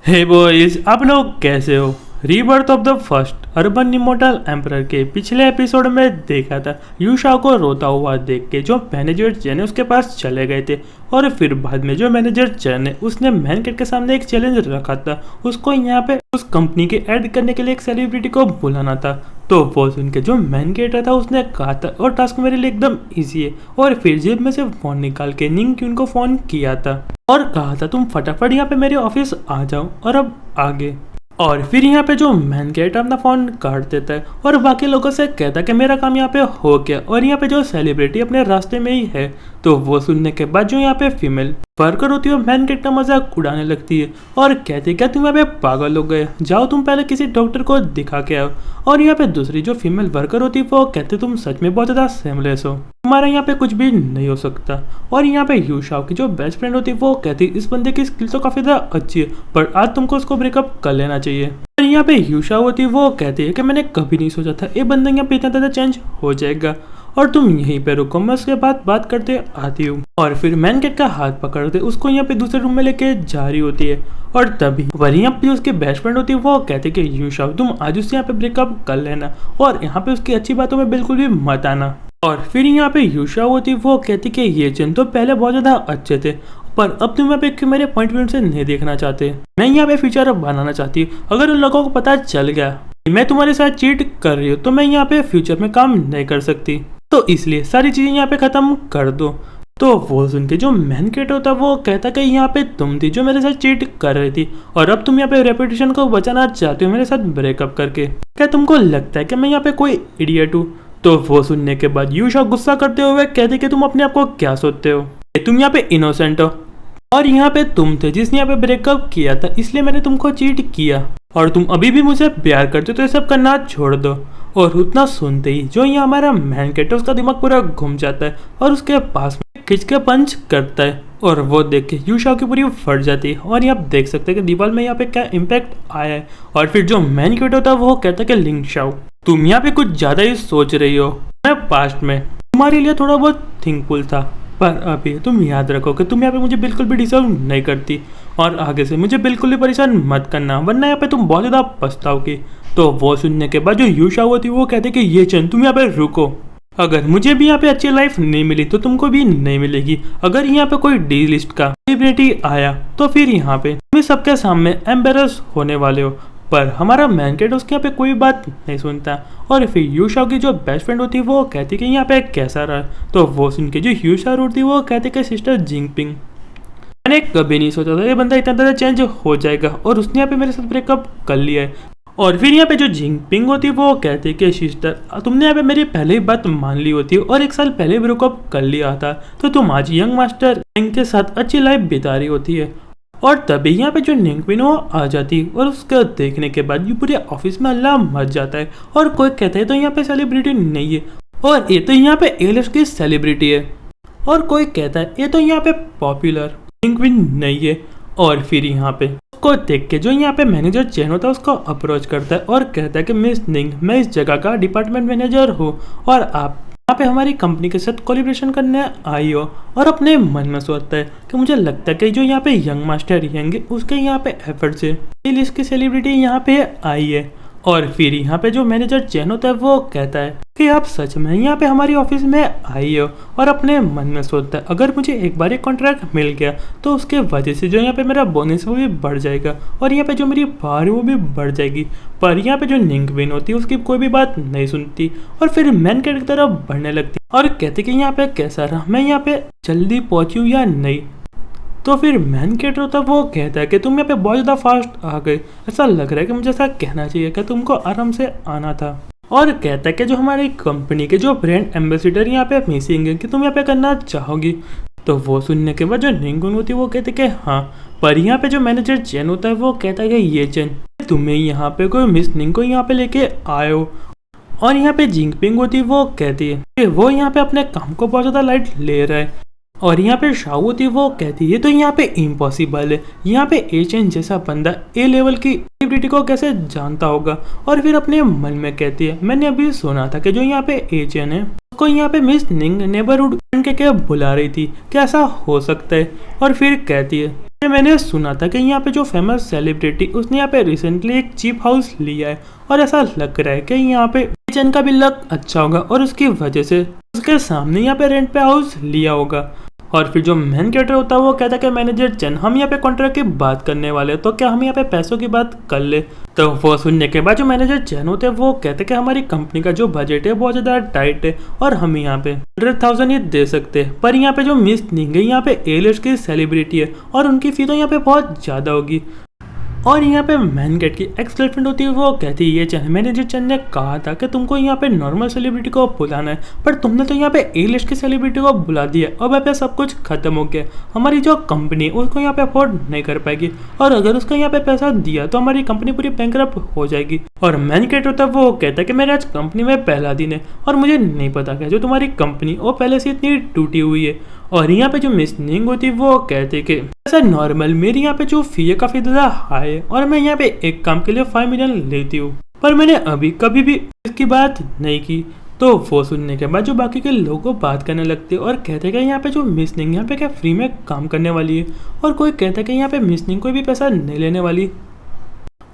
हे boys, आप लोग कैसे हो। Rebirth of the first urban immortal emperor के पिछले एपिसोड में देखा था यू शाओ को रोता हुआ देख के जो मैनेजर चैन उसके पास चले गए थे, और फिर बाद में जो मैनेजर चैन है उसने मैन कैट के सामने एक चैलेंज रखा था, उसको यहाँ पे उस कंपनी के ऐड करने के लिए एक सेलिब्रिटी को बुलाना था। तो वो सुन के जो मैन कैट था उसने कहा था और टास्क मेरे लिए एकदम ईजी है, और फिर जेब में से फोन निकाल के निंग क्यून को फोन किया था और कहा था तुम फटाफट यहाँ पे मेरे ऑफिस आ जाओ और अब आगे। और फिर यहाँ पे जो मैन कैट अपना फोन काट देता है और बाकी लोगों से कहता है कि मेरा काम यहाँ पे हो गया, और यहाँ पे जो सेलिब्रिटी अपने रास्ते में ही है। तो वो सुनने के बाद जो यहाँ पे फीमेल वर्कर होती है मैन कैट का मजाक उड़ाने लगती है और कहती है क्या तुम यहाँ पे पागल हो गए, जाओ तुम पहले किसी डॉक्टर को दिखा के आओ। और यहाँ पे दूसरी जो फीमेल वर्कर होती है वो कहते तुम सच में बहुत ज़्यादा सेमलेस हो, हमारा यहाँ पे कुछ भी नहीं हो सकता। और यहाँ पे यू शाओ की जो बेस्ट फ्रेंड होती है वो कहती इस बंदे की स्किल तो काफ़ी ज़्यादा अच्छी है, पर आज तुमको उसको ब्रेकअप कर लेना चाहिए। और यहाँ पे यू शाओ होती है वो कहती है कि मैंने कभी नहीं सोचा था ये बंदा यहाँ पे इतना ज़्यादा चेंज हो जाएगा, और तुम यहीं पे रुको, मैं उसके बाद बात करते आती हूँ। और फिर मैन कैट का हाथ पकड़ते उसको यहाँ पे दूसरे रूम में लेके जा रही होती है, और तभी वही यहाँ पे उसकी बेस्ट फ्रेंड होती है वो कहते कि यू शाओ तुम आज उससे यहाँ पे ब्रेकअप कर लेना, और यहाँ पे उसकी अच्छी बातों में बिल्कुल भी मत आना। और फिर यहाँ पे यू शाओ होती है वो कहती कि ये चैन तो पहले बहुत ज़्यादा अच्छे थे, पर अब तुम यहाँ पे क्यों मेरे पॉइंट व्यू से नहीं देखना चाहते। मैं यहाँ पे फ्यूचर बनाना चाहती हूँ, अगर उन लोगों को पता चल गया मैं तुम्हारे साथ चीट कर रही हूँ तो मैं यहाँ पे फ्यूचर में काम नहीं कर सकती, तो इसलिए सारी चीजें यहाँ पे खत्म कर दो। तो वो सुन के जो मैन कैट होता वो कहता कि यहाँ पे तुम थी जो मेरे साथ चीट कर रही थी, और अब तुम यहाँ पे रेपुटेशन को बचाना चाहते हो मेरे साथ ब्रेकअप करके, क्या तुमको लगता है कि मैं यहाँ पे कोई इडियट हूँ। तो वो सुनने के बाद यू शाओ गुस्सा करते हुए कहते कि तुम अपने आप को क्या सोचते हो, तुम यहाँ पे इनोसेंट हो, और यहाँ पे तुम थे जिसने यहाँ पे ब्रेकअप किया था, इसलिए मैंने तुमको चीट किया, और तुम अभी भी मुझे प्यार करते हो तो ये सब करना छोड़ दो। और उतना सुनते ही जो यहाँ हमारा मैन कैट है उसका दिमाग पूरा घूम जाता है और उसके पास में खिंच के पंच करता है, और वो देख के यू शाओ की पूरी फट जाती है। और यहाँ आप देख सकते हैं कि दीवार में यहाँ पे क्या इम्पैक्ट आया है। और फिर जो मैन कैट होता है वो कहता है कि लिंग शाओ तुम यहाँ पे कुछ ज्यादा ही सोच रही हो, मैं पास्ट में तुम्हारे लिए थोड़ा बहुत थिंकफुल था, पर अभी तुम याद रखो कि तुम यहाँ पे मुझे बिल्कुल भी डिजर्व नहीं करती, और आगे से मुझे बिल्कुल भी परेशान मत करना वरना यहाँ पे तुम बहुत ज़्यादा पछताओगी। तो वो सुनने के बाद जो यू शाओ होती है वो कहते कि ये चैन तुम यहाँ पे रुको, अगर मुझे भी यहाँ पे अच्छी लाइफ नहीं मिली तो तुमको भी नहीं मिलेगी। अगर यहाँ पे कोई डी लिस्ट का सेलिब्रिटी आया तो फिर यहाँ पे तुम सबके सामने एम्बेरस होने वाले हो, पर हमारा मैन कैट उसके यहाँ पे कोई बात नहीं सुनता। और फिर यू शाओ की जो बेस्ट फ्रेंड होती है वो कहती कि यहाँ पे कैसा रहा। तो वो सुन के जो यू शाओ होती है वो कहते कि सिस्टर जिंगपिंग मैंने कभी नहीं सोचा था ये बंदा इतना ज़्यादा चेंज हो जाएगा, और उसने यहाँ पे मेरे साथ ब्रेकअप कर लिया है। और फिर यहाँ पे जो जिंगपिंग होती है वो कहती है कि सिस्टर तुमने यहाँ पे मेरी पहले ही बात मान ली होती है और एक साल पहले ब्रेकअप कर लिया था, तो तुम आज यंग मास्टर के साथ अच्छी लाइफ बिता रही होती है। और तभी यहाँ पे जो निंगपिन वो आ जाती है, और उसका देखने के बाद ये पूरे ऑफिस में हल्ला मच जाता है, और कोई कहता है तो यहाँ पे सेलिब्रिटी नहीं है, और ये तो यहाँ पे एलिस की सेलिब्रिटी है, और कोई कहता है ये तो यहाँ पे पॉपुलर निंगपिन नहीं है। और फिर यहाँ पे उसको देख के जो यहाँ पे मैनेजर चैन होता है उसको अप्रोच करता है और कहता है कि मिस निंग मैं इस जगह का डिपार्टमेंट मैनेजर हूँ, और आप यहाँ पे हमारी कंपनी के साथ कोलिब्रेशन करने आई हो। और अपने मन में सोचता है कि मुझे लगता है कि जो यहाँ पे यंग मास्टर रहेंगे उसके यहाँ पे एफर्ट से लिस्ट की सेलिब्रिटी यहाँ पे आई है। और फिर यहाँ पे जो मैनेजर चैन होता है वो कहता है कि आप सच में यहाँ पे हमारी ऑफिस में आई हो, और अपने मन में सोचता है अगर मुझे एक बार एक कॉन्ट्रैक्ट मिल गया तो उसके वजह से जो यहाँ पे मेरा बोनस वो भी बढ़ जाएगा, और यहाँ पे जो मेरी पावर है वो भी बढ़ जाएगी। पर यहाँ पे जो निंगपिन होती है उसकी कोई भी बात नहीं सुनती, और फिर मैन कैट की तरफ बढ़ने लगती और कहती कि यहाँ पे कैसा रहा, मैं यहाँ पे जल्दी पहुँची हूँ या नहीं। तो फिर मैन कैट होता वो कहता है कि तुम यहाँ पे बहुत ज़्यादा फास्ट आ गए, ऐसा लग रहा है कि मुझे ऐसा कहना चाहिए कि तुमको आराम से आना था। और कहता है कि जो हमारी कंपनी के जो ब्रांड एम्बेसडर यहाँ पे मिसिंग है कि तुम यहाँ पे करना चाहोगी। तो वो सुनने के बाद जो निंगुन होती है वो कहते कि हाँ, पर यहाँ पे जो मैनेजर चैन होता है वो कहता है कि ये चैन तुम्हें यहाँ पे कोई मिस निंग को यहाँ पे लेके आए हो। और यहाँ पे जिंगपिंग होती है वो कहती है कि वो यहाँ पे अपने काम को बहुत ज़्यादा लाइट ले रहा है। और यहाँ पे शाओ होती है वो कहती है तो यहाँ पे इम्पॉसिबल है, यहाँ पे एचएन जैसा बंदा ए लेवल की सेलिब्रिटी को कैसे जानता होगा। और फिर अपने मन में कहती है मैंने अभी सुना था कि जो यहाँ पे एचएन है उसको यहाँ पे मिस निंग नेबरहुड के क्या बुला रही थी, क्या ऐसा हो सकता है। और फिर कहती है मैंने सुना था कि यहाँ पे जो फेमस सेलिब्रिटी उसने यहाँ पे रिसेंटली एक चीप हाउस लिया है और ऐसा लग रहा है कि यहाँ पे चैन का भी लक अच्छा होगा और उसकी वजह से उसके सामने यहाँ पे रेंट पे हाउस लिया होगा। और फिर जो मेन कैरेक्टर होता है वो कहता है कि मैनेजर चैन हम यहाँ पे कॉन्ट्रैक्ट की बात करने वाले हैं, तो क्या हम यहाँ पे पैसों की बात कर ले। तो वो सुनने के बाद जो मैनेजर चैन होते हैं वो कहते हैं कि हमारी कंपनी का जो बजट है बहुत ज़्यादा टाइट है और हम यहाँ पे 100,000 ही दे सकते हैं, पर यहाँ पे जो मिस निंग है यहाँ पे A-लिस्ट की सेलिब्रिटी है और उनकी फी तो यहाँ पे बहुत ज़्यादा होगी। और यहाँ पे मैन गेट की एक्स गर्लफ्रेंड होती है वो कहती है ये चैन मैनेजर चैन ने कहा था कि तुमको यहाँ पे नॉर्मल सेलिब्रिटी को बुलाना है, पर तुमने तो यहाँ पे A-लिस्ट की सेलिब्रिटी को बुला दिया और वहाँ पे सब कुछ खत्म हो गया। हमारी जो कंपनी उसको यहाँ पे अफोर्ड नहीं कर पाएगी और अगर उसको यहाँ पे पैसा दिया तो हमारी कंपनी पूरी बैंकरप्ट हो जाएगी। और मैन गेट होता है वो कहता है कि मेरे आज कंपनी में पहला दिन है और मुझे नहीं पता क्या जो तुम्हारी कंपनी वो पहले से इतनी टूटी हुई है। और यहाँ पे जो मिस निंग होती है वो कहते कि ऐसा नॉर्मल मेरी यहाँ पे जो फी है काफ़ी ज़्यादा हाई है और मैं यहाँ पे एक काम के लिए 5 मिलियन लेती हूँ, पर मैंने अभी कभी भी इसकी बात नहीं की। तो वो सुनने के बाद जो बाकी के लोग बात करने लगते और कहते कि यहाँ पे जो मिस निंग यहाँ पे क्या फ्री में काम करने वाली है, और कोई कहता है कि यहाँ पे मिस निंग कोई भी पैसा नहीं लेने वाली।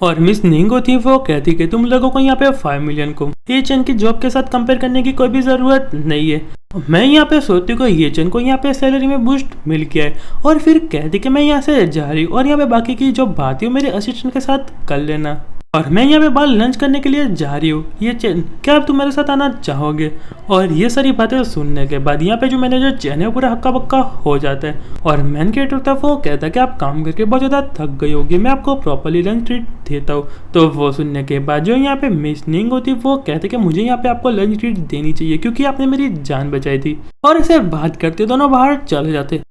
और मिस निंग होती वो कहती कि तुम लोगों को यहाँ पे 5 मिलियन को ये चैन की जॉब के साथ कंपेयर करने की कोई भी ज़रूरत नहीं है। मैं यहाँ पे सोचती हूँ ये चैन को यहाँ पे सैलरी में बूस्ट मिल गया है और फिर कहती कि मैं यहाँ से जा रही हूँ और यहाँ पे बाकी की जो बात है मेरे असिस्टेंट के साथ कर लेना, और मैं यहाँ पे बाहर लंच करने के लिए जा रही हूँ। ये चैन क्या आप तुम मेरे साथ आना चाहोगे। और ये सारी बातें सुनने के बाद यहाँ पे जो मैनेजर चैन है पूरा हक्का बक्का हो जाता है और मैन कैरेक्टर था वो कहता है कि आप काम करके बहुत ज़्यादा थक गई होगी, मैं आपको प्रॉपरली लंच ट्रीट देता हूँ। तो वो सुनने के बाद जो यहाँ पे मिस निंग होती वो कहते कि मुझे यहाँ पे आपको लंच ट्रीट देनी चाहिए क्योंकि आपने मेरी जान बचाई थी। और ऐसे बात करते दोनों बाहर चले जाते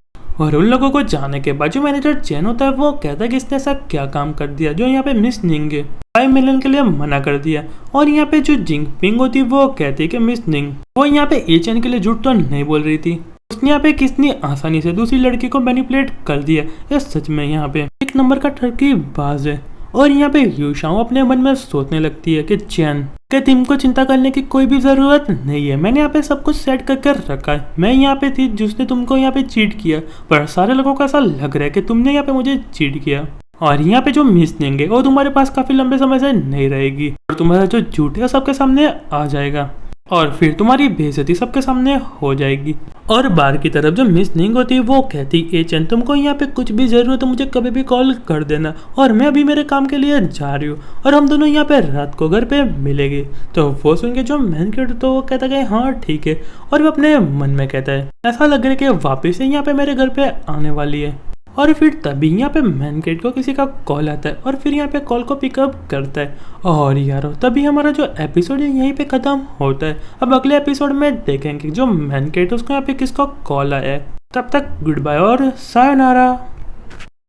और उन लोगों को जाने के बाद जो मैनेजर चैन होता है वो कहता है कि इसने ऐसा क्या काम कर दिया जो यहाँ पे मिस निंग है 5 मिलियन के लिए मना कर दिया। और यहाँ पे जो जिंग पिंग होती है वो कहती है कि मिस निंग वो यहाँ पे ए चैन के लिए झूठ तो नहीं बोल रही थी, उसने यहाँ पे कितनी आसानी से दूसरी लड़की को मैनिपुलेट कर दिया। ये सच में यहाँ पे एक नंबर का ठरकीबाज है। और यहाँ पे यूशाओ अपने मन में सोचने लगती है कि चैन के तुमको चिंता करने की कोई भी जरूरत नहीं है, मैंने यहाँ पे सब कुछ सेट करके रखा है, मैं यहाँ पे थी जिसने तुमको यहाँ पे चीट किया, पर सारे लोगों को ऐसा लग रहा है कि तुमने यहाँ पे मुझे चीट किया। और यहाँ पे जो मिस देंगे वो तुम्हारे पास काफी लंबे समय से नहीं रहेगी और तुम्हारा जो झूठ है सबके सामने आ जाएगा और फिर तुम्हारी बेइज्जती सबके सामने हो जाएगी। और बाहर की तरफ जो मिस निंग होती है वो कहती ए चैन तुमको यहाँ पे कुछ भी जरूरत है मुझे कभी भी कॉल कर देना, और मैं अभी मेरे काम के लिए जा रही हूँ और हम दोनों यहाँ पे रात को घर पे मिलेंगे। तो वो सुन के जो मैन कैरेक्टर तो वो कहता है हाँ ठीक है, और वो अपने मन में कहता है ऐसा लग रहा है कि वापिस से यहाँ पे मेरे घर पे आने वाली है। और फिर तभी यहाँ पे मैन कैरेक्टर को किसी का कॉल आता है और फिर यहाँ पे कॉल को पिकअप करता है। और यारो तभी हमारा जो एपिसोड है यहीं पे खत्म होता है। अब अगले एपिसोड में देखेंगे जो मैन कैरेक्टर उसको यहाँ पे किसका कॉल आया है। तब तक गुड बाय और सायोनारा।